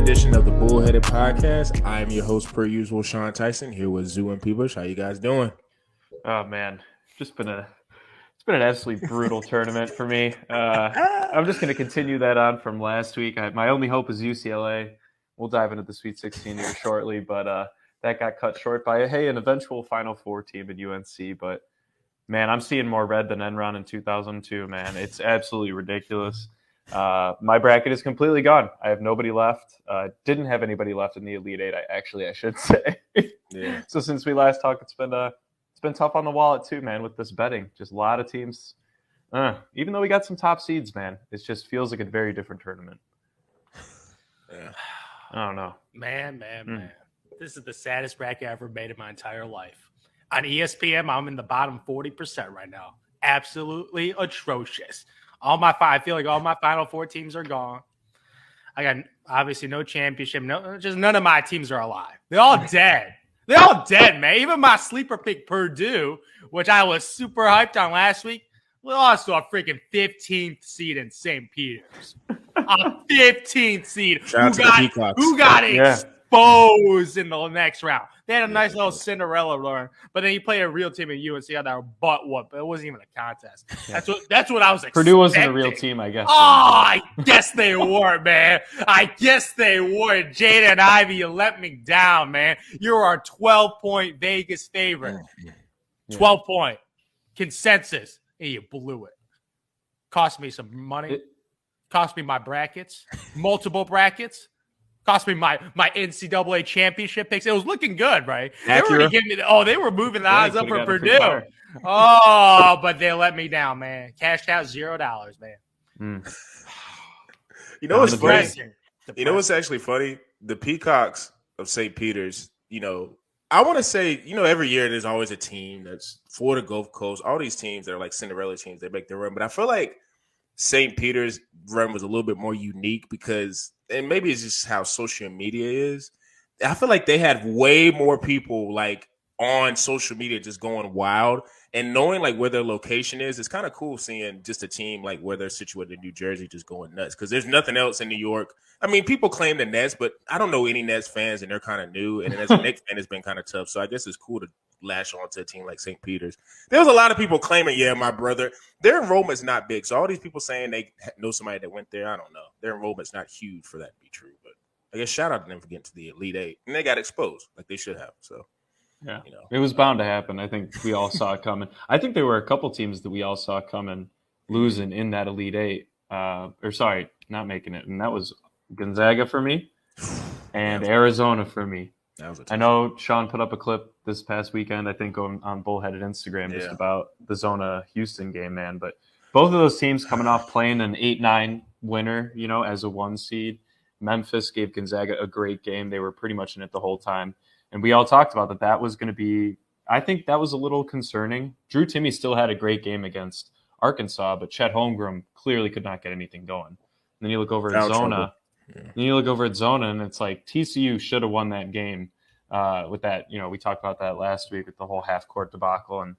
edition of the Bullheaded Podcast. I am your host, per usual, Sean Tyson, here with Zoo and P-Bush. How you guys doing? Oh man, it's been an absolutely brutal tournament for me. I'm just going to continue that on from last week. My only hope is UCLA. We'll dive into the Sweet 16 here shortly, but that got cut short by an eventual Final Four team in UNC. But man, I'm seeing more red than Enron in 2002. Man, it's absolutely ridiculous. My bracket is completely gone. I have nobody left. Didn't have anybody left in the Elite Eight. I should say. Yeah. So since we last talked, it's been tough on the wallet too, man. With this betting, just a lot of teams. Even though we got some top seeds, man, it just feels like a very different tournament. Yeah. I don't know, man. This is the saddest bracket I've ever made in my entire life. On ESPN, I'm in the bottom 40% right now. Absolutely atrocious. I feel like all my Final Four teams are gone. I got obviously no championship. Just none of my teams are alive. They're all dead. They're all dead, man. Even my sleeper pick, Purdue, which I was super hyped on last week, we lost to a freaking 15th seed in St. Peter's. A 15th seed who got exposed in the next round. They had a nice little Cinderella run, but then you play a real team in UNC got their butt whooped, but it wasn't even a contest. Yeah. That's what I was expecting. Purdue wasn't a real team, I guess. Oh, I guess they were, man. I guess they were. Jada and Ivy, you let me down, man. You're our 12-point Vegas favorite. 12-point consensus, and you blew it. Cost me some money. Cost me my brackets, multiple brackets. Cost me my NCAA championship picks. It was looking good, right? They were moving the odds up for Purdue. Oh, but they let me down, man. Cashed out $0, man. You know what's funny? You know what's actually funny? The Peacocks of St. Peter's, I want to say, every year there's always a team that's for the Gulf Coast. All these teams that are like Cinderella teams, they make their run. But I feel like St. Peter's run was a little bit more unique because, and maybe it's just how social media is. I feel like they had way more people like on social media just going wild, and knowing like where their location is. It's kind of cool seeing just a team like where they're situated in New Jersey just going nuts because there's nothing else in New York. I mean, people claim the Nets, but I don't know any Nets fans, and they're kind of new. And as a Knicks fan, it's been kind of tough. So I guess it's cool to lash on to a team like St. Peter's. There was a lot of people claiming, my brother, their enrollment's not big. So all these people saying they know somebody that went there, I don't know. Their enrollment's not huge for that to be true. But I guess shout out to them for getting to the Elite Eight. And they got exposed like they should have. So, yeah, it was bound to happen. I think we all saw it coming. I think there were a couple teams that we all saw coming losing in that Elite Eight. Not making it. And that was Gonzaga for me and Arizona for me. I know Sean put up a clip this past weekend, I think on Bullheaded Instagram, just about the Zona-Houston game, man. But both of those teams coming off playing an 8-9 winner, as a 1 seed. Memphis gave Gonzaga a great game. They were pretty much in it the whole time. And we all talked about that was going to be – I think that was a little concerning. Drew Timme still had a great game against Arkansas, but Chet Holmgren clearly could not get anything going. And then you look over at Zona. And it's like TCU should have won that game with that. We talked about that last week with the whole half-court debacle, and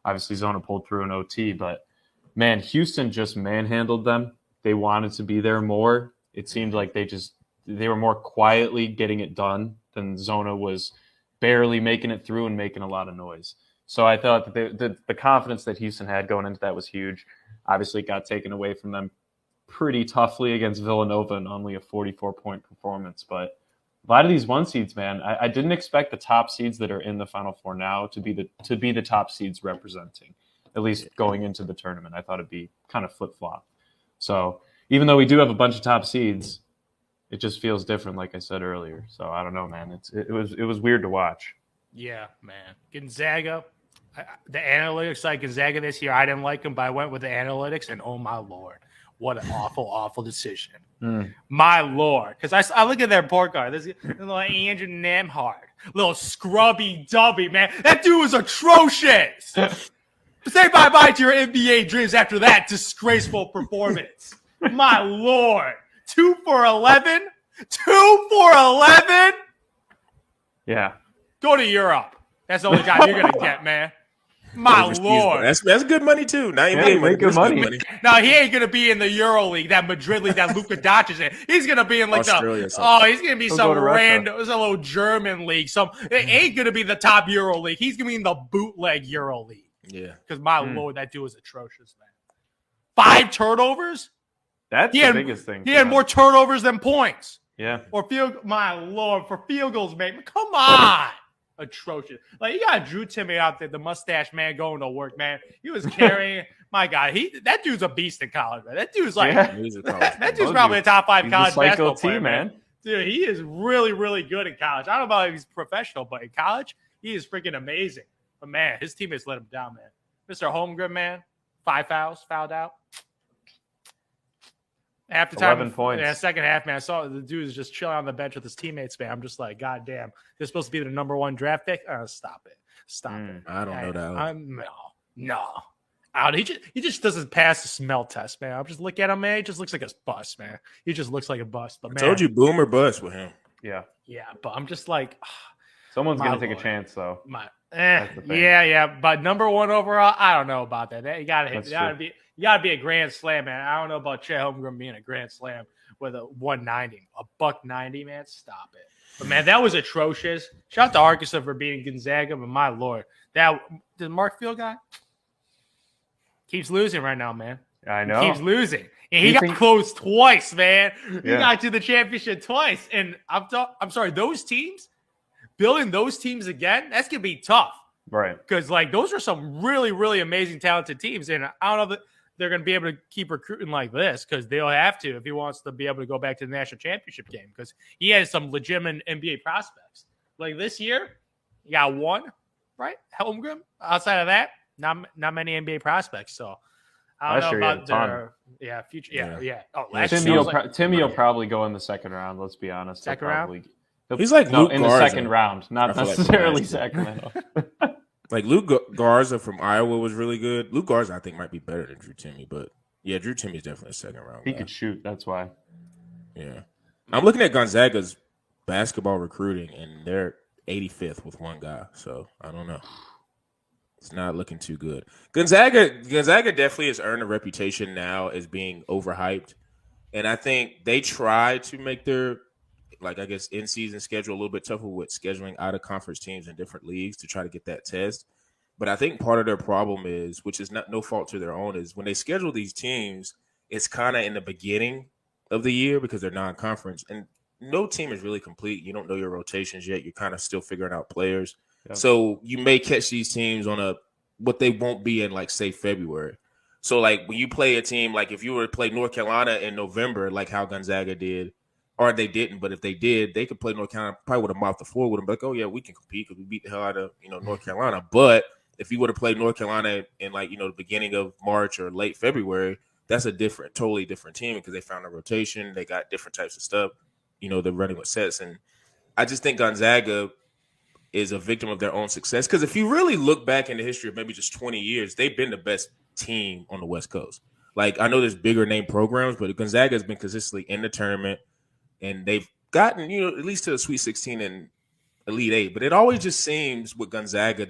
obviously Zona pulled through an OT. But, man, Houston just manhandled them. They wanted to be there more. It seemed like they were more quietly getting it done than Zona was barely making it through and making a lot of noise. So I thought that the confidence that Houston had going into that was huge. Obviously, it got taken away from them pretty toughly against Villanova in only a 44-point performance. But a lot of these 1 seeds, man, I didn't expect the top seeds that are in the Final Four now to be the top seeds representing, at least going into the tournament. I thought it'd be kind of flip-flop. So even though we do have a bunch of top seeds, it just feels different, like I said earlier. So I don't know, man. It was weird to watch. Yeah, man. Gonzaga, the analytics like Gonzaga this year, I didn't like them, but I went with the analytics, and oh my Lord. What an awful, awful decision. My Lord. Because I look at their report card. There's little Andrew Nemhard. Little scrubby dubby, man. That dude was atrocious. Say bye-bye to your NBA dreams after that disgraceful performance. My Lord. 2 for 11? 2 for 11? Yeah. Go to Europe. That's the only job you're going to get, man. My Lord. That's good money too. Not even good money. No, he ain't gonna be in the Euro League, that Madrid League that Luka Doncic in. He's gonna be in like Australia he's gonna be some random, some little German league. It ain't gonna be the top Euro League. He's gonna be in the bootleg Euro League. Yeah. Because my Lord, that dude was atrocious, man. 5 turnovers. That's the biggest thing. He had more turnovers than points. Yeah. Or my Lord, for field goals, man. Come on. Atrocious. Like, you got Drew Timmy out there, the mustache man going to work, man. He was carrying my God. That dude's a beast in college, man. That dude's like that dude's probably a top 5 college basketball player, man. Dude, he is really, really good in college. I don't know if he's professional, but in college, he is freaking amazing. But man, his teammates let him down, man. Mr. Holmgren, man, 5 fouls, fouled out. After time, 11 points. Yeah, second half, man. I saw the dude is just chilling on the bench with his teammates, man. I'm just like, God damn, they're supposed to be the number 1 draft pick. Stop it. I don't know that. No. He just doesn't pass the smell test, man. I'm just look at him, man. He just looks like a bust, man. He just looks like a bust. But I told you, boom or bust with him. Yeah. Yeah, but I'm just like, someone's gonna take a chance, though. Yeah. But number 1 overall, I don't know about that. You gotta be a grand slam, man. I don't know about Chet Holmgren being a grand slam with a 190, a $190, man. Stop it. But man, that was atrocious. Shout out to Arkansas for beating Gonzaga, but my Lord, the Mark Field guy keeps losing right now, man. I know. He keeps losing. And he got close twice, man. He Yeah. got to the championship twice. And I'm sorry, those teams, building those teams again, that's gonna be tough. Right. Because like those are some really, really amazing, talented teams. And I don't know that they're going to be able to keep recruiting like this because they'll have to if he wants to be able to go back to the national championship game because he has some legitimate NBA prospects. Like this year, you got 1, right? Holmgren. Outside of that, not many NBA prospects. So I don't know about their future. Yeah. Oh, Timmy will probably go in the second round. Let's be honest. Second round. He's like Luke in Garza. the second round, not necessarily Sacramento. Like Luke Garza from Iowa was really good. Luke Garza, I think, might be better than Drew Timmy, but yeah, Drew Timmy is definitely a second round. He could shoot. That's why. Yeah, I'm looking at Gonzaga's basketball recruiting, and they're 85th with 1 guy. So I don't know. It's not looking too good. Gonzaga definitely has earned a reputation now as being overhyped, and I think they try to make their in-season schedule a little bit tougher with scheduling out-of-conference teams in different leagues to try to get that test. But I think part of their problem is, which is no fault to their own, is when they schedule these teams, it's kind of in the beginning of the year because they're non-conference. And no team is really complete. You don't know your rotations yet. You're kind of still figuring out players. Yep. So you may catch these teams on what they won't be in, like, say, February. So, like, when you play a team, like if you were to play North Carolina in November, like how Gonzaga did, or they didn't, but if they did, they could play North Carolina probably with a mouth to floor with them. Like, oh yeah, we can compete because we beat the hell out of North Carolina. But if you would have played North Carolina in the beginning of March or late February, that's a totally different team because they found a rotation. They got different types of stuff. They're running with sets, and I just think Gonzaga is a victim of their own success because if you really look back in the history of maybe just 20 years, they've been the best team on the West Coast. Like I know there's bigger name programs, but Gonzaga has been consistently in the tournament. And they've gotten, at least to the Sweet 16 and Elite 8. But it always just seems with Gonzaga,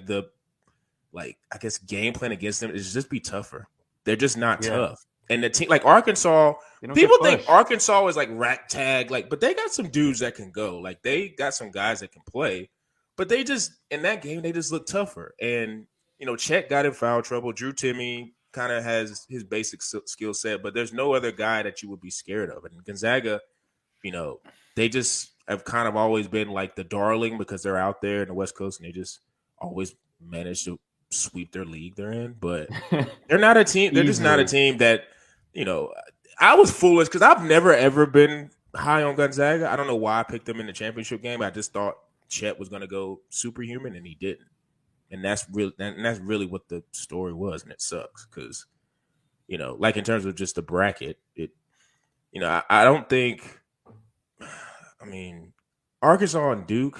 game plan against them is just be tougher. They're just not tough. And the team, like Arkansas, people think Arkansas is like rack tag, but they got some dudes that can go. Like they got some guys that can play. But they just, in that game, they just look tougher. And, Chet got in foul trouble. Drew Timmy kind of has his basic skill set. But there's no other guy that you would be scared of. And Gonzaga, they just have kind of always been like the darling because they're out there in the West Coast and they just always manage to sweep their league they're in. But they're not a team. They're just not a team that, I was foolish because I've never, ever been high on Gonzaga. I don't know why I picked them in the championship game. I just thought Chet was going to go superhuman and he didn't. And that's really what the story was. And it sucks because, like in terms of just the bracket, I don't think, Arkansas and Duke,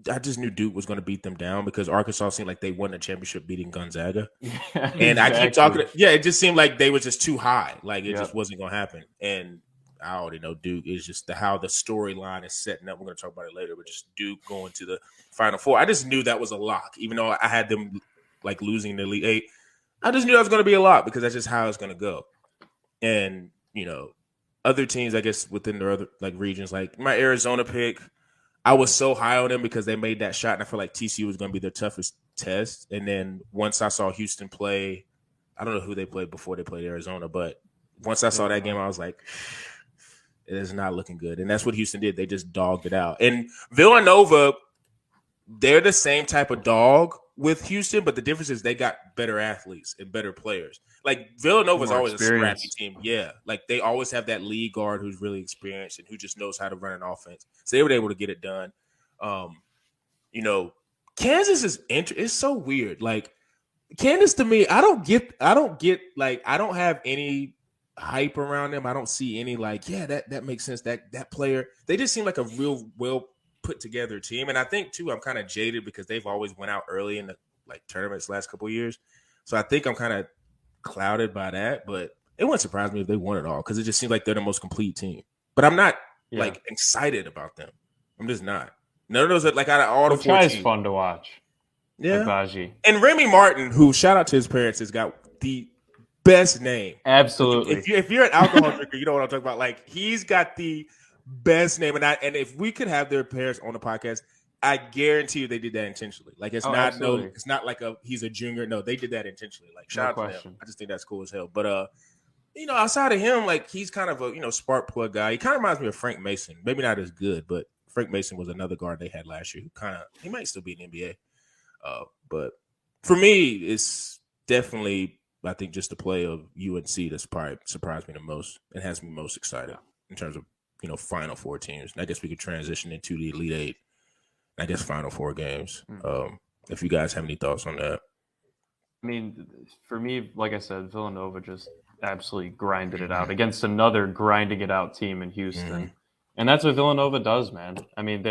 I just knew Duke was going to beat them down because Arkansas seemed like they won the championship beating Gonzaga. Yeah, and I keep talking. It just seemed like they were just too high. Like it just wasn't going to happen. And I already know Duke is just how the storyline is setting up. We're going to talk about it later, but just Duke going to the Final Four. I just knew that was a lock, even though I had them like losing the Elite Eight. I just knew that was going to be a lot because that's just how it's going to go. And, other teams, I guess, within the other like regions, like my Arizona pick, I was so high on them because they made that shot, and I feel like TCU was going to be their toughest test. And then once I saw Houston play, I don't know who they played before they played Arizona, but once I saw that game, I was like, it is not looking good. And that's what Houston did. They just dogged it out. And Villanova, they're the same type of dog with Houston, but the difference is they got better athletes and better players. Like Villanova's always a scrappy team. Yeah. Like they always have that lead guard who's really experienced and who just knows how to run an offense. So they were able to get it done. Kansas is it's so weird. Like Kansas to me, I don't get like I don't have any hype around them. I don't see any like, yeah, that makes sense. That player, they just seem like a real well put together team. And I think too, I'm kind of jaded because they've always went out early in the like tournaments last couple of years. So I think I'm kind of clouded by that, but it wouldn't surprise me if they won it all because it just seems like they're the most complete team. But I'm not like excited about them. I'm just not. None of those are like out of all the four teams. Is fun to watch. Yeah. Baji. And Remy Martin, who shout out to his parents, has got the best name. Absolutely. If you're an alcohol drinker, you know what I'm talking about. Like he's got the best name, and if we could have their parents on the podcast, I guarantee you they did that intentionally. Like it's it's not like he's a junior. No, they did that intentionally. Like shout out to them. I just think that's cool as hell. But outside of him, like he's kind of a spark plug guy. He kind of reminds me of Frank Mason. Maybe not as good, but Frank Mason was another guard they had last year who he might still be in the NBA. But for me, it's definitely I think just the play of UNC that's probably surprised me the most and has me most excited in terms of Final Four teams. And I guess we could transition into the Elite Eight. I guess Final Four games. If you guys have any thoughts on that. I mean, for me, like I said, Villanova just absolutely grinded it out against another grinding it out team in Houston. Mm-hmm. And that's what Villanova does, man. I mean,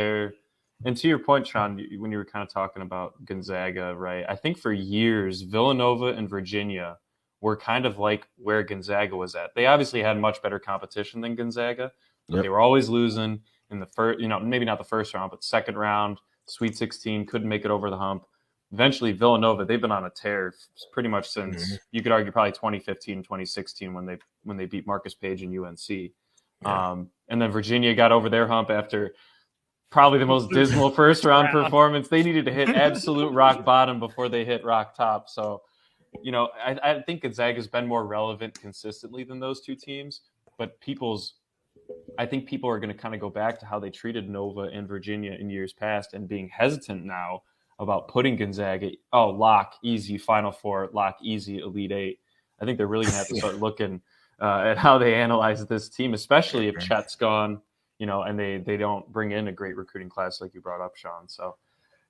and to your point, Sean, when you were kind of talking about Gonzaga, right? I think for years, Villanova and Virginia were kind of like where Gonzaga was at. They obviously had much better competition than Gonzaga, but they were always losing in the first, maybe not the first round, but second round, Sweet 16, couldn't make it over the hump. Eventually, Villanova, they've been on a tear pretty much since, you could argue probably 2015, 2016 when they beat Marcus Page and UNC. Yeah. And then Virginia got over their hump after probably the most dismal first round performance. They needed to hit absolute rock bottom before they hit rock top. So, I think Gonzaga's been more relevant consistently than those two teams, but I think people are going to kind of go back to how they treated Nova and Virginia in years past and being hesitant now about putting Gonzaga, lock, easy, Final Four, lock, easy, Elite Eight. I think they're really going to have to start looking at how they analyze this team, especially if Chet's gone, and they don't bring in a great recruiting class like you brought up, Sean. So,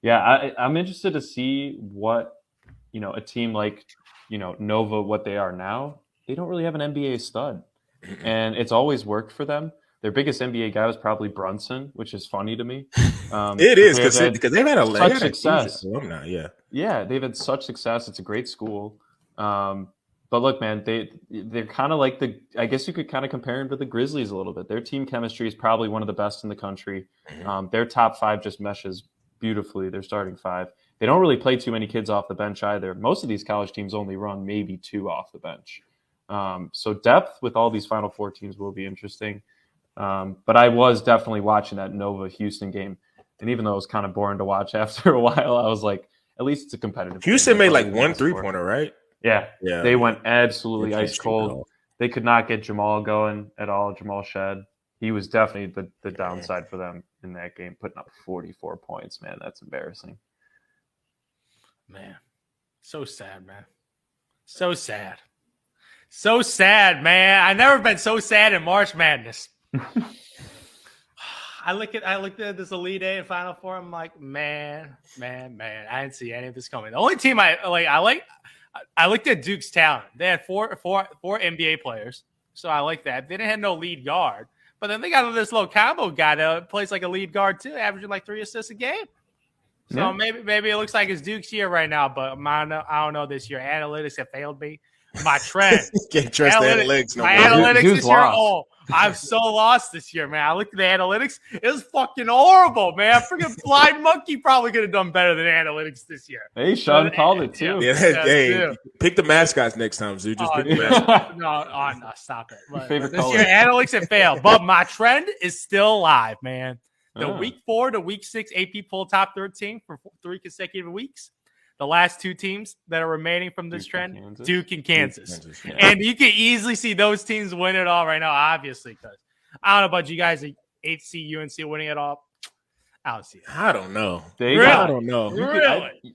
yeah, I'm interested to see what, a team like, Nova, what they are now. They don't really have an NBA stud, and it's always worked for them. Their biggest NBA guy was probably Brunson, which is funny to me. It is because they've had such success. Alumni, yeah, they've had such success. It's a great school. But look, man, they're kind of like I guess you could kind of compare them to the Grizzlies a little bit. Their team chemistry is probably one of the best in the country. Their top five just meshes beautifully. Their starting five. They don't really play too many kids off the bench either. Most of these college teams only run maybe two off the bench. So depth with all these Final Four teams will be interesting. But I was definitely watching that Nova Houston game. And even though it was kind of boring to watch after a while, I was like, at least it's a competitive Houston made like one 3-pointer, right? Yeah. They went absolutely ice cold. They could not get Jamal going at all. Jamal Shed. He was definitely the downside for them in that game, putting up 44 points, man. That's embarrassing. Man. So sad, man. So sad. So sad, man. I've never been so sad in March Madness. I looked at this Elite Eight and Final Four. I'm like, man. I didn't see any of this coming. The only team I looked at Duke's talent. They had four NBA players, so I like that. They didn't have no lead guard, but then they got this little combo guy that plays like a lead guard too, averaging like 3 assists a game. So maybe it looks like it's Duke's year right now, but I don't know this year. Analytics have failed me. My trend. Can't trust the analytics. My analytics this year. I'm so lost this year, man. I looked at the analytics. It was fucking horrible, man. Freaking Blind Monkey probably could have done better than analytics this year. Hey, Sean called it too. Yeah, hey, pick the mascots next time, Zoo. Just pick the mascots. No, stop it. Your favorite this color. year, analytics have failed, but my trend is still alive, man. The week 4 to week 6 AP poll top 13 for 3 consecutive weeks. The last 2 teams that are remaining from this trend, Duke and Kansas. Yeah. And you can easily see those teams win it all right now, obviously, because I don't know about you guys, 8C UNC winning it all. I don't see it. I don't know. Really? I don't know. Really?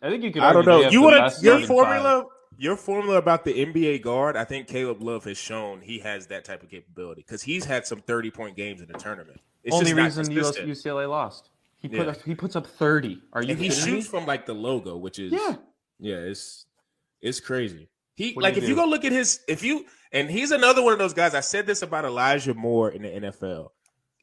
I think you could. I don't know. You want your formula? Your formula about the NBA guard? I think Caleb Love has shown he has that type of capability because he's had some 30-point games in the tournament. It's only just reason UCLA lost. He puts up 30. Are you? And he shoots from like the logo, which is it's crazy. If you go look at he's another one of those guys. I said this about Elijah Moore in the NFL.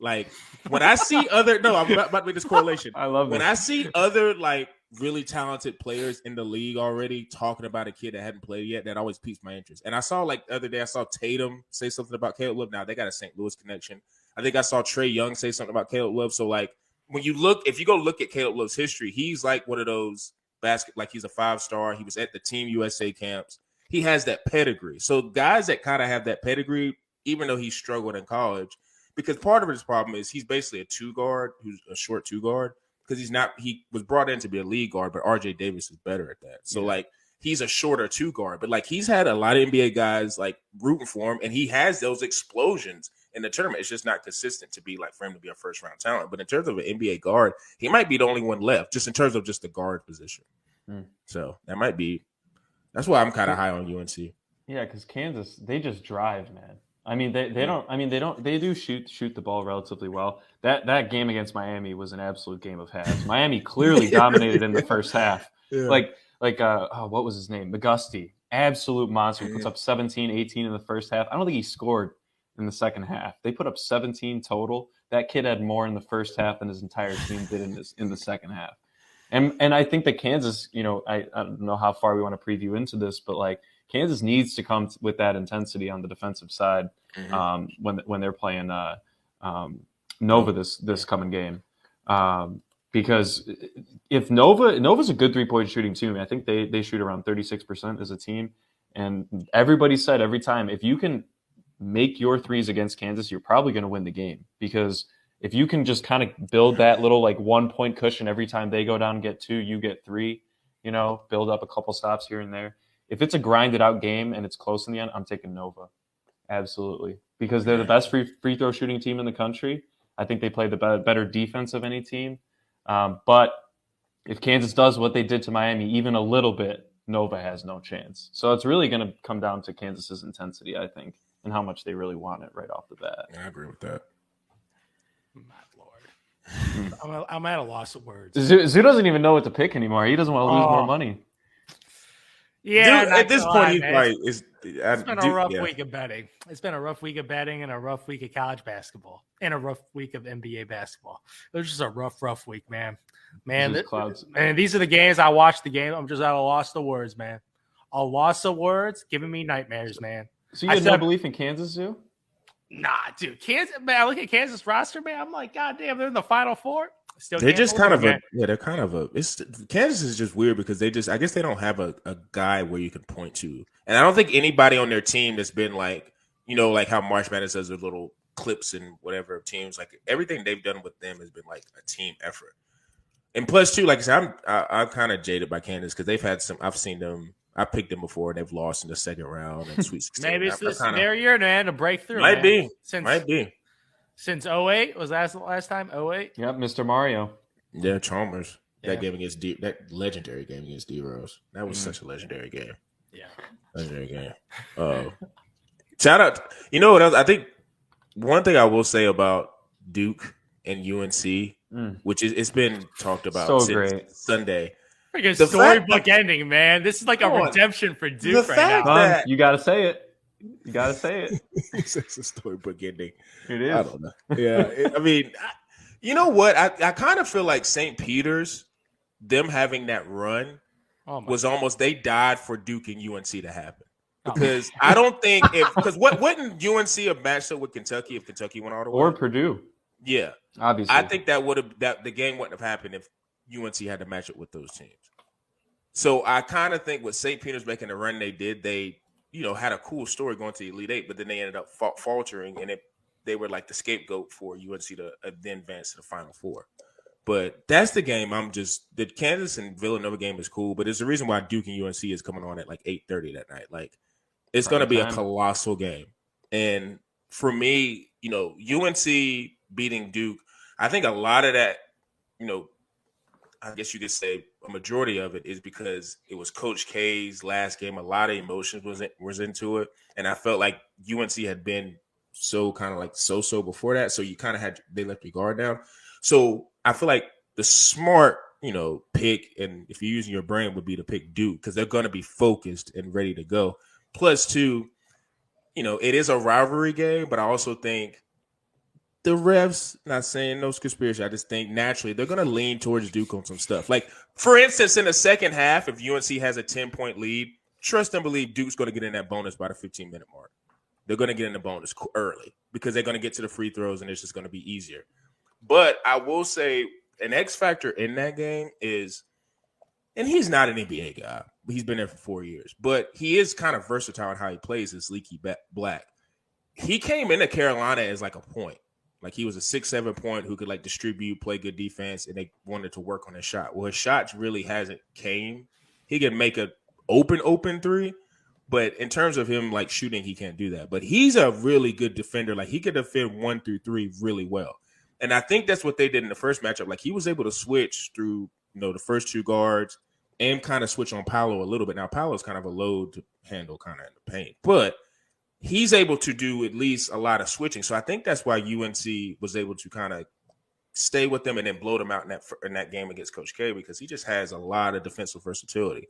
Like when I see I'm about to make this correlation. I love when I see other like really talented players in the league already talking about a kid that hadn't played yet, that always piques my interest. And I saw like the other day, I saw Tatum say something about Caleb Love. Now they got a St. Louis connection. I think I saw Trae Young say something about Caleb Love. So like if you go look at Caleb Love's history, he's like one of those he's a 5-star. He was at the Team USA camps. He has that pedigree. So guys that kind of have that pedigree, even though he struggled in college, because part of his problem is he's basically a 2-guard, who's a short 2-guard, because he was brought in to be a lead guard, but RJ Davis is better at that. So like he's a shorter 2-guard, but like he's had a lot of NBA guys like rooting for him, and he has those explosions in the tournament. It's just not consistent to be like for him to be a first-round talent. But in terms of an NBA guard, he might be the only one left, just in terms of just the guard position. So that might be. That's why I'm kind of high on UNC. Yeah, because Kansas, they just drive, man. I mean, they don't. I mean, they do shoot the ball relatively well. That game against Miami was an absolute game of halves. Miami clearly dominated in the first half. Yeah. What was his name? McGusty, absolute monster. He puts up 17, 18 in the first half. I don't think he scored in the second half. They put up 17 total. That kid had more in the first half than his entire team did in the second half. And I think that Kansas, I don't know how far we want to preview into this, but like Kansas needs to come with that intensity on the defensive side when they're playing Nova this coming game. Because if Nova's a good 3-point shooting team, I think they shoot around 36% as a team. And everybody said every time, if you can make your threes against Kansas, you're probably going to win the game, because if you can just kind of build that little like 1-point cushion every time they go down and get 2, you get 3, build up a couple stops here and there. If it's a grinded out game and it's close in the end, I'm taking Nova. Absolutely. Because they're the best free throw shooting team in the country. I think they play the better defense of any team. But if Kansas does what they did to Miami even a little bit, Nova has no chance. So it's really going to come down to Kansas's intensity, I think, and how much they really want it right off the bat. I agree with that. My Lord. I'm at a loss of words. Zoo doesn't even know what to pick anymore. He doesn't want to lose more money. Yeah, dude, at this point, he's like, it's been a rough week of betting. It's been a rough week of betting and a rough week of college basketball and a rough week of NBA basketball. It was just a rough week, man. Clouds. Man, these are the games I watched the game. I'm just at a loss of words, man. A loss of words giving me nightmares, man. So you have no belief in Kansas, Zoo? Nah, dude. Kansas, man. I look at Kansas roster, man. I'm like, God damn, they're in the Final Four. They're just kind of they're kind of Kansas is just weird because I guess they don't have a guy where you can point to. And I don't think anybody on their team that's been like, like how March Madness does their little clips and whatever of teams, like everything they've done with them has been like a team effort. And plus too, like I said, I'm kind of jaded by Kansas because they've had I've seen them. I picked them before and they've lost in the second round and Sweet 16. Maybe it's their year, man, to break through. Might be. Since 08, was that the last time? 08? Yep, Mr. Mario. Yeah, Chalmers. That game against that legendary game against D-Rose. That was such a legendary game. Yeah. Legendary game. Shout out. You know what else? I think one thing I will say about Duke and UNC, which is it's been talked about since Sunday. Freaking storybook ending, man. This is like a redemption for Duke right now. You got to say it. You got to say it. It's a storybook ending. It is. I don't know. Yeah. I mean, you know what? I kind of feel like St. Peter's, them having that run was almost, they died for Duke and UNC to happen. because I don't think because wouldn't UNC have matched up with Kentucky if Kentucky went all the way? Or Purdue. Yeah. Obviously. I think that the game wouldn't have happened if UNC had to match up with those teams. So I kind of think with St. Peter's making the run they did, they had a cool story going to the Elite Eight, but then they ended up faltering, and they were like the scapegoat for UNC to then advance to the Final Four. But that's the game. The Kansas and Villanova game is cool, but there's a reason why Duke and UNC is coming on at like 8:30 that night. Like it's going to be a colossal game. And for me, UNC beating Duke, I think a lot of that, I guess you could say a majority of it is because it was Coach K's last game. A lot of emotions was into it. And I felt like UNC had been so kind of like so before that. So you kind of they left your guard down. So I feel like the smart, pick, and if you're using your brain, would be to pick Duke because they're going to be focused and ready to go. Plus, two, it is a rivalry game, but I also think the refs, not saying no conspiracy, I just think naturally they're going to lean towards Duke on some stuff. Like, for instance, in the second half, if UNC has a 10-point lead, trust and believe Duke's going to get in that bonus by the 15-minute mark. They're going to get in the bonus early because they're going to get to the free throws and it's just going to be easier. But I will say an X factor in that game is, and he's not an NBA guy. He's been there for 4 years, but he is kind of versatile in how he plays as Leaky Black. He came into Carolina as like a point. Like he was a 6-7 point who could like distribute, play good defense, and they wanted to work on his shot. Well, his shots really hasn't came. He can make a open three, but in terms of him like shooting, he can't do that. But he's a really good defender. Like he could defend 1 through 3 really well. And I think that's what they did in the first matchup. Like he was able to switch through, the first two guards and kind of switch on Paolo a little bit. Now Paolo's kind of a load to handle kind of in the paint, but he's able to do at least a lot of switching. So I think that's why UNC was able to kind of stay with them and then blow them out in that game against Coach K because he just has a lot of defensive versatility.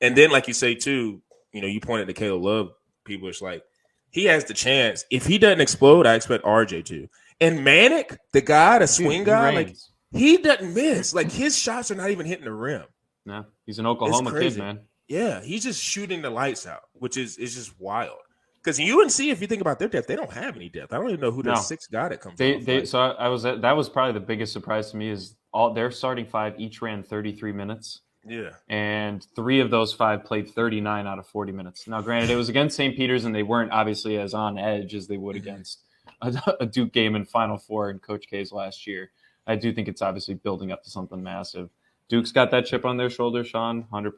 And then, like you say, too, you pointed to Caleb Love. People, it's like he has the chance. If he doesn't explode, I expect RJ to. And Manic, the swing guy, like he doesn't miss. Like his shots are not even hitting the rim. No, he's an Oklahoma kid, man. Yeah, he's just shooting the lights out, which is just wild. Because UNC, if you think about their depth, they don't have any depth. I don't even know who their sixth guy that comes. That was probably the biggest surprise to me is all their starting five each ran 33 minutes. Yeah, and 3 of those 5 played 39 out of 40 minutes. Now, granted, it was against St. Peter's, and they weren't obviously as on edge as they would against a Duke game in Final Four in Coach K's last year. I do think it's obviously building up to something massive. Duke's got that chip on their shoulder, Sean, 100%.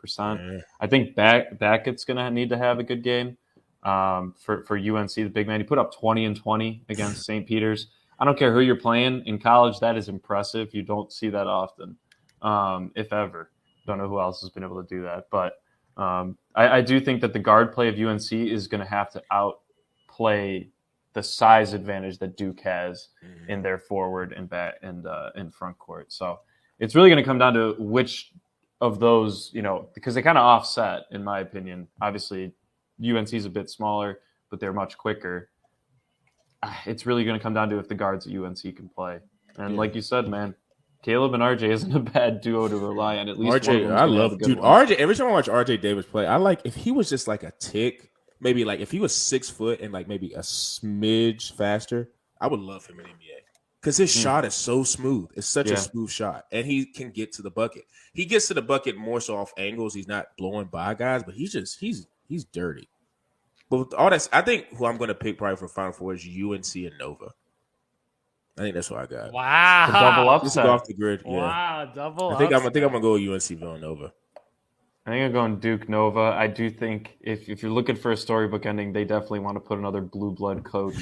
Yeah. I think Beckett's going to need to have a good game for UNC, the big man. He put up 20 and 20 against St. Peter's. I don't care who you're playing. In college, that is impressive. You don't see that often, if ever. Don't know who else has been able to do that. But I do think that the guard play of UNC is going to have to outplay the size advantage that Duke has in their forward and back and front court. So it's really going to come down to which of those, because they kind of offset, in my opinion. Obviously, UNC is a bit smaller, but they're much quicker. It's really going to come down to if the guards at UNC can play. And like you said, man, Caleb and RJ isn't a bad duo to rely on. At least RJ, I love RJ. Every time I watch RJ Davis play, I like if he was just like a tick. Maybe like if he was 6 foot and like maybe a smidge faster, I would love him in NBA because his shot is so smooth. It's such a smooth shot, and he can get to the bucket. He gets to the bucket more so off angles. He's not blowing by guys, but he's dirty. But with all that, I think who I'm going to pick probably for Final Four is UNC and Nova. I think that's what I got. Wow, the double upset. Just off the grid. Yeah. Wow, double. I think I'm going to go with UNC Villanova. I think I'm going Duke Nova. I do think if you're looking for a storybook ending, they definitely want to put another blue blood coach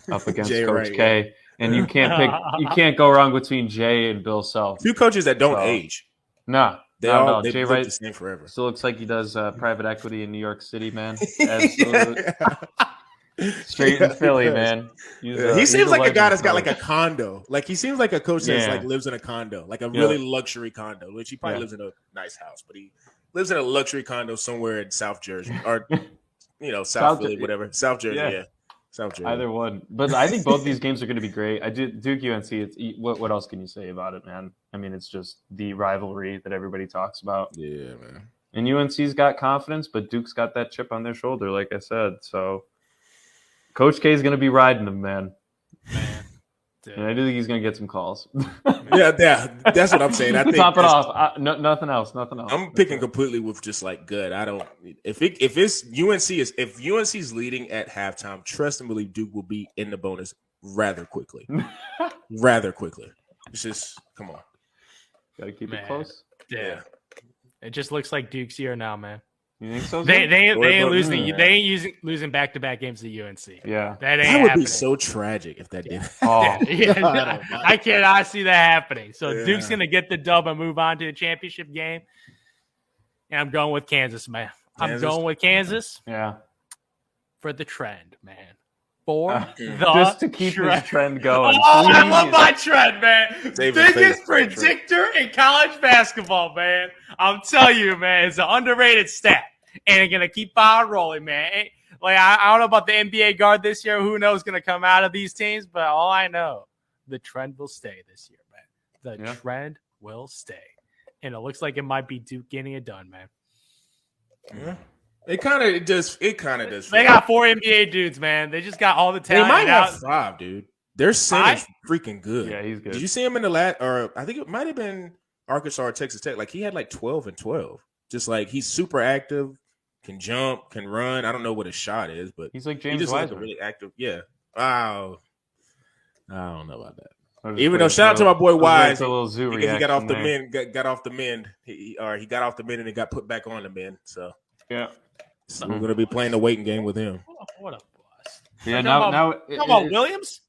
up against Coach K. Yeah. And you can't go wrong between Jay and Bill Self. 2 coaches that don't age. No. They Jay Wright the same forever. Still looks like he does private equity in New York City, man. Absolutely. Straight in Philly, man. He seems like a guy that's got like a condo. Like he seems like a coach that's like lives in a condo, like a really luxury condo, which he probably lives in a nice house, but he lives in a luxury condo somewhere in South Jersey or South Philly, whatever. South Jersey, yeah. South Jersey. Either one. But I think both these games are going to be great. Duke UNC, what else can you say about it, man? I mean, it's just the rivalry that everybody talks about. Yeah, man. And UNC's got confidence, but Duke's got that chip on their shoulder, like I said. So Coach K is going to be riding them, man. And I do think he's going to get some calls. yeah, that's what I'm saying. I think top it off. Nothing else. I'm picking completely with just like good. I don't. If UNC's leading at halftime, trust and believe Duke will be in the bonus rather quickly. It's just come on. Got to keep it close. Yeah. It just looks like Duke's year now, man. You think so? They ain't losing back-to-back games to UNC. Yeah, that would be so tragic if that did. Oh, yeah. I cannot see that happening. So Duke's gonna get the dub and move on to the championship game. And I'm going with Kansas, man. I'm going with Kansas. Yeah, for the trend, man. For just to keep this trend going. Oh, I love my trend, man. Biggest predictor in college basketball, man. I'm telling you, man, it's an underrated stat. And it's going to keep on rolling, man. Like I don't know about the NBA guard this year. Who knows going to come out of these teams? But all I know, the trend will stay this year, man. The trend will stay. And it looks like it might be Duke getting it done, man. Yeah. It kind of does. They got 4 NBA dudes, man. They just got all the talent. They might have 5, dude. Their center's freaking good. Yeah, he's good. Did you see him in the or I think it might have been Arkansas or Texas Tech. Like he had like 12 and 12. Just like he's super active, can jump, can run. I don't know what his shot is, but he's like James Wiseman. Like really active. Yeah. Wow. I don't know about that. Even though shout out to my boy Wise, a little zoo he got off the mend. Got off the mend. He got off the mend and then got put back on the mend. So yeah. So we're gonna be playing the waiting game with him. What a bust! Yeah, now Williams.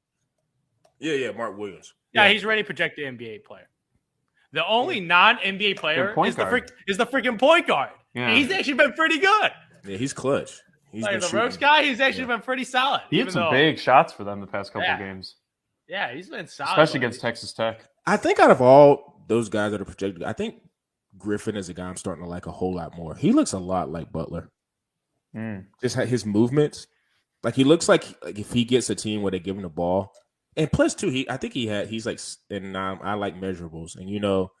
Yeah, Mark Williams. Yeah, he's ready projected NBA player. The only non-NBA player is the freaking point guard. Yeah. And he's actually been pretty good. Yeah, he's clutch. He's like the roast guy. He's actually been pretty solid. He had some big shots for them the past couple games. Yeah, he's been solid, especially against Texas Tech. I think out of all those guys that are projected, I think Griffin is a guy I'm starting to like a whole lot more. He looks a lot like Butler. Just his movements, like he looks like if he gets a team where they give him the ball, and plus too, he's like, and I like measurables, and you know,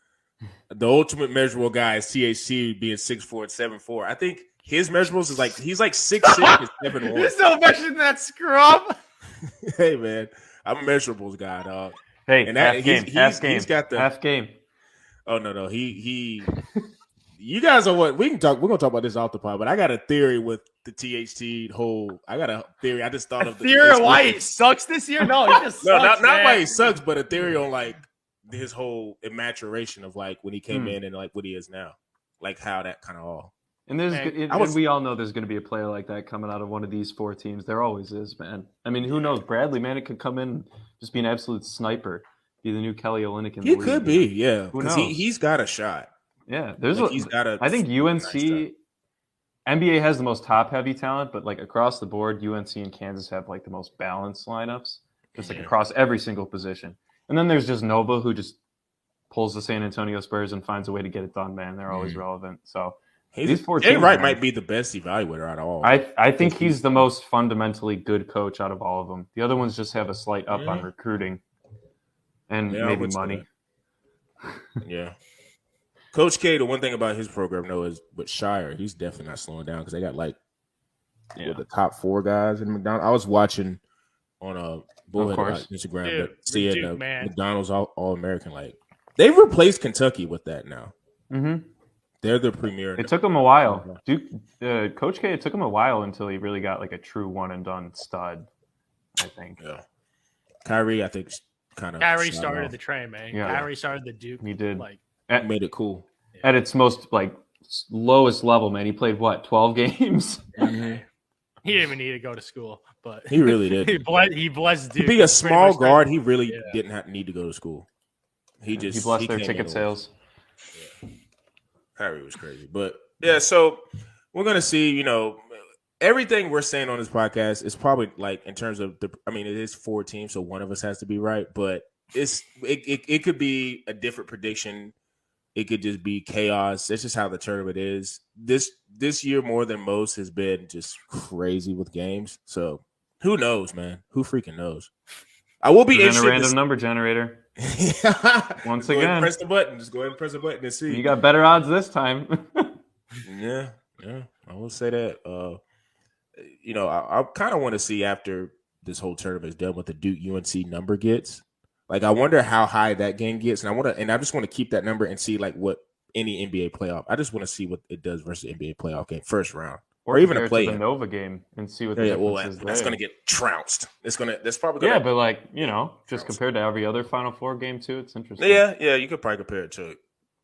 the ultimate measurable guy is THC being 6'4" and 7'4". I think his measurables is like he's like 6'6" and 7'1". You're still measuring that scrub. Hey man, I'm a measurables guy, dog. Hey, and that, he's got the half game. Oh no, he. You guys are what we can talk. We're gonna talk about this off the pod, but I got a theory with the THT whole. I got a theory. I just thought of the theory why he sucks this year. No, he just sucks, not why he sucks, but a theory on like his whole maturation of like when he came in and like what he is now, like how that kind of all. And we all know there's going to be a player like that coming out of one of these 4 teams. There always is, man. I mean, who knows? Bradley, man, it could come in just be an absolute sniper, be the new Kelly Olynyk in the league. He could be, yeah, because he's got a shot. Yeah, I think UNC, NBA has the most top-heavy talent, but like across the board, UNC and Kansas have like the most balanced lineups, just like across every single position. And then there's just Nova, who just pulls the San Antonio Spurs and finds a way to get it done. Man, they're always relevant. So these 4 teams, Wright might be the best evaluator out of all. I think he's the most fundamentally good coach out of all of them. The other ones just have a slight up on recruiting and maybe money. Yeah. Coach K, the one thing about his program, though, is with Shire, he's definitely not slowing down because they got like the top 4 guys in McDonald's. I was watching on a Bullhead Instagram, seeing McDonald's All-American. Like they've replaced Kentucky with that now. Mm-hmm. They're the premier. It took him a while. Coach K, it took him a while until he really got like a true one-and-done stud, I think. Yeah. Kyrie, I think, Kyrie started the train, man. Yeah. Kyrie started the Duke. He did. Made it cool. At its most like lowest level, man. He played 12 games. Mm-hmm. He didn't even need to go to school, but he really did. he blessed Duke. To be a small guard, he really didn't need to go to school. He blessed their ticket sales. Yeah. Kyrie was crazy, but yeah. So we're gonna see. You know, everything we're saying on this podcast is probably like in terms of it is 4 teams, so one of us has to be right, but it could be a different prediction. It could just be chaos. That's just how the tournament is. This year, more than most, has been just crazy with games. So who knows, man? Who freaking knows? I will be interested. A random number generator. Once again, press the button. Just go ahead and press the button and see. You got better odds this time. Yeah, I will say that. I kind of want to see after this whole tournament is done what the Duke UNC number gets. Like, I wonder how high that game gets, and I just want to keep that number and see like what any NBA playoff. I just want to see what it does versus NBA playoff game first round, or even a play to the Nova game and see what the difference is there. That's going to get trounced. That's probably going to. Yeah, but just compared to every other Final Four game too, it's interesting. Yeah, you could probably compare it to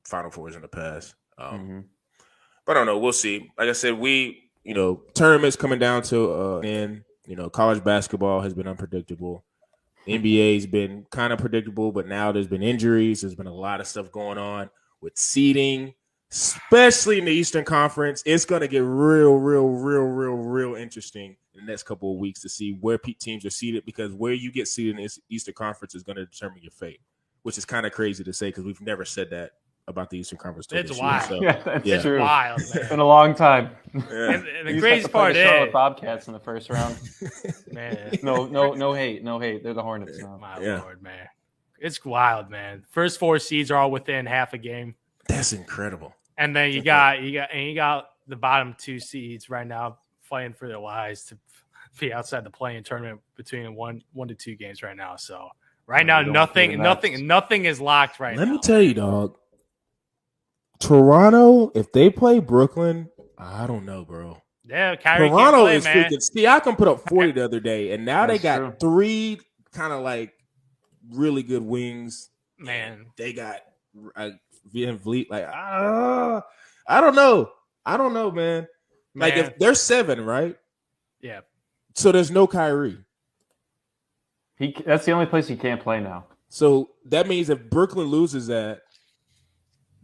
Final Fours in the past. But I don't know. We'll see. Like I said, tournaments coming down to end. College basketball has been unpredictable. NBA's been kind of predictable, but now there's been injuries. There's been a lot of stuff going on with seeding, especially in the Eastern Conference. It's going to get real interesting in the next couple of weeks to see where teams are seeded, because where you get seeded in the Eastern Conference is going to determine your fate, which is kind of crazy to say because we've never said that about the Eastern Conference. It's wild. So, that's true. Wild, man. It's been a long time. Yeah. And the crazy part is Charlotte Bobcats in the first round. Man, no hate. They're the Hornets now. My Lord, man, it's wild, man. First 4 seeds are all within half a game. That's incredible. And then you got the bottom 2 seeds right now fighting for their lives to be outside the play-in tournament between 1 to 2 games right now. So right now, nothing is locked right now. Let me tell you, dog. Toronto, if they play Brooklyn, I don't know, bro. Yeah, Kyrie Toronto can't play, is man. freaking. See, I can put up 40 the other day, and now they got true. 3 kind of like really good wings. Man, they got Van Vliet. Like, I don't know, man. Like, if they're 7, right? Yeah. So there's no Kyrie. That's the only place he can't play now. So that means if Brooklyn loses that,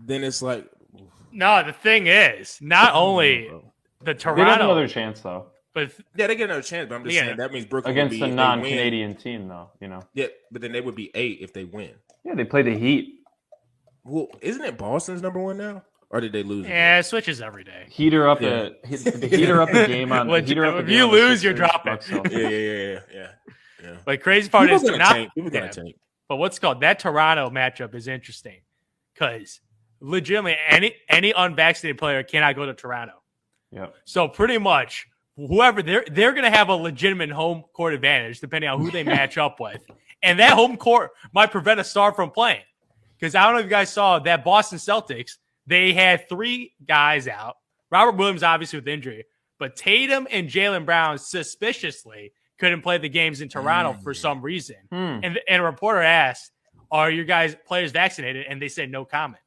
then it's like. No, the thing is, not only the Toronto. They have another chance, though. But yeah, they get another chance. But I'm just saying that means Brooklyn against a non-Canadian team, though. Yeah, but then they would be 8 if they win. Yeah, they play the Heat. Well, isn't it Boston's number 1 now, or did they lose? Yeah, it switches every day. Heater up the game on. If you lose, you're dropping. Yeah. But crazy part is people gonna tank. But what's called that Toronto matchup is interesting because legitimately any unvaccinated player cannot go to Toronto. Yeah. So pretty much whoever they're going to have a legitimate home court advantage depending on who they match up with, and that home court might prevent a star from playing. Because I don't know if you guys saw that Boston Celtics, they had 3 guys out. Robert Williams obviously with injury, but Tatum and Jaylen Brown suspiciously couldn't play the games in Toronto for some reason. And a reporter asked, "Are your guys players vaccinated?" And they said no comment.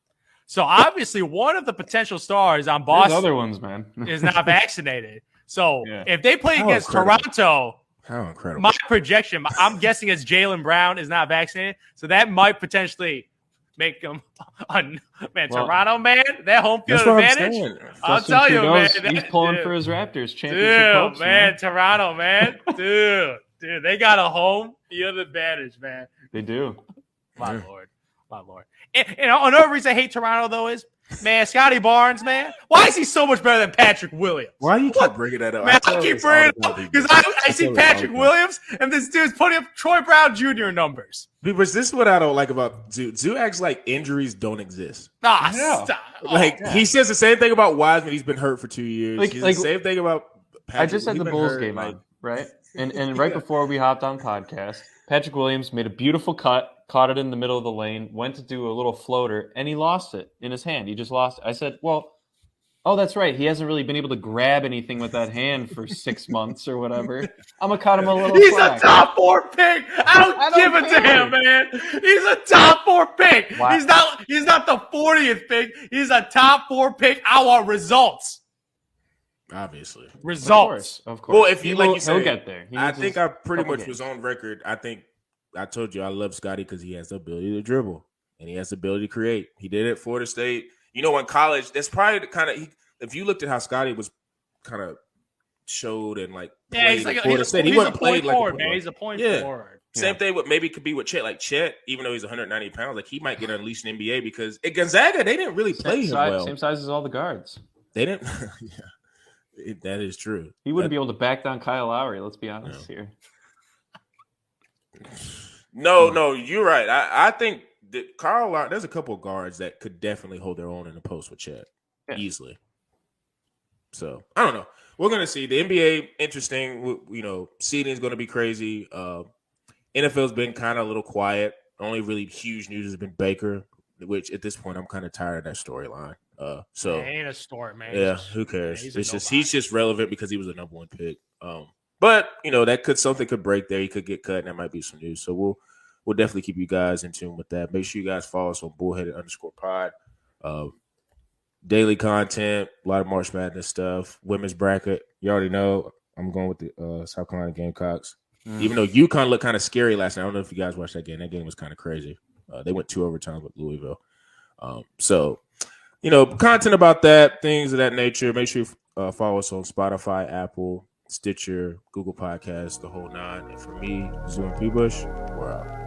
So obviously, one of the potential stars on Boston other ones, man. is not vaccinated. So if they play against Toronto, how incredible! My projection, I'm guessing, is Jaylen Brown is not vaccinated. So that might potentially make them, Toronto, man, that home field advantage. I'll tell you, man, he's pulling for his Raptors championship hopes, man. Toronto, man, dude, they got a home field advantage, man. They do. My lord. And another reason I hate Toronto, though, is, man, Scotty Barnes, man. Why is he so much better than Patrick Williams? Why do you keep bringing that up? Man, I keep bringing it up because I see Patrick Williams, and this dude's putting up Troy Brown Jr. numbers. Because this is what I don't like about Zoo. Zoo acts like injuries don't exist. Stop. He says the same thing about Wiseman. He's been hurt for 2 years. The same thing about Patrick. I just had the Bulls game on, right? And right before we hopped on podcast, Patrick Williams made a beautiful cut. Caught it in the middle of the lane, went to do a little floater, and he lost it in his hand. He just lost it. I said, that's right. He hasn't really been able to grab anything with that hand for 6 months or whatever. I'm going to cut him a little He's slack. a top 4 pick. I don't give it to him, man. He's a top 4 pick. Wow. He's not the 40th pick. He's a top 4 pick. I want results. Obviously. Results. Of course. Well, if you like you said, he'll get there. I think I pretty much was on record. I told you I love Scotty because he has the ability to dribble and he has the ability to create. He did it at Florida State. In college, that's probably the kind of if you looked at how Scotty was kind of showed and played at Florida State, he wasn't played like a point man. He's a point forward. Same thing with maybe could be with Chet. Like Chet, even though he's 190 pounds, he might get unleashed in the NBA because at Gonzaga they didn't really play him well. Same size as all the guards. They didn't. That is true. He wouldn't be able to back down Kyle Lowry. Let's be honest here. No, you're right. I think that there's a couple of guards that could definitely hold their own in the post with Chet easily. So I don't know. We're gonna see the NBA. Interesting. You know, seeding is gonna be crazy. NFL's been kind of a little quiet. Only really huge news has been Baker, which at this point I'm kind of tired of that storyline. So man, ain't a story, man. Yeah, who cares? He's just relevant because he was the number one pick. But you know something could break there. He could get cut, and that might be some news. So we'll definitely keep you guys in tune with that. Make sure you guys follow us on bullheaded_pod. Daily content, a lot of March Madness stuff, women's bracket. You already know I'm going with the South Carolina Gamecocks. Even though UConn looked kind of scary last night. I don't know if you guys watched that game. That game was kind of crazy. They went 2 overtimes with Louisville. So, you know, content about that, things of that nature. Make sure you follow us on Spotify, Apple, Stitcher, Google Podcasts, the whole 9. And for me, Zoo and P. Bush, we're out.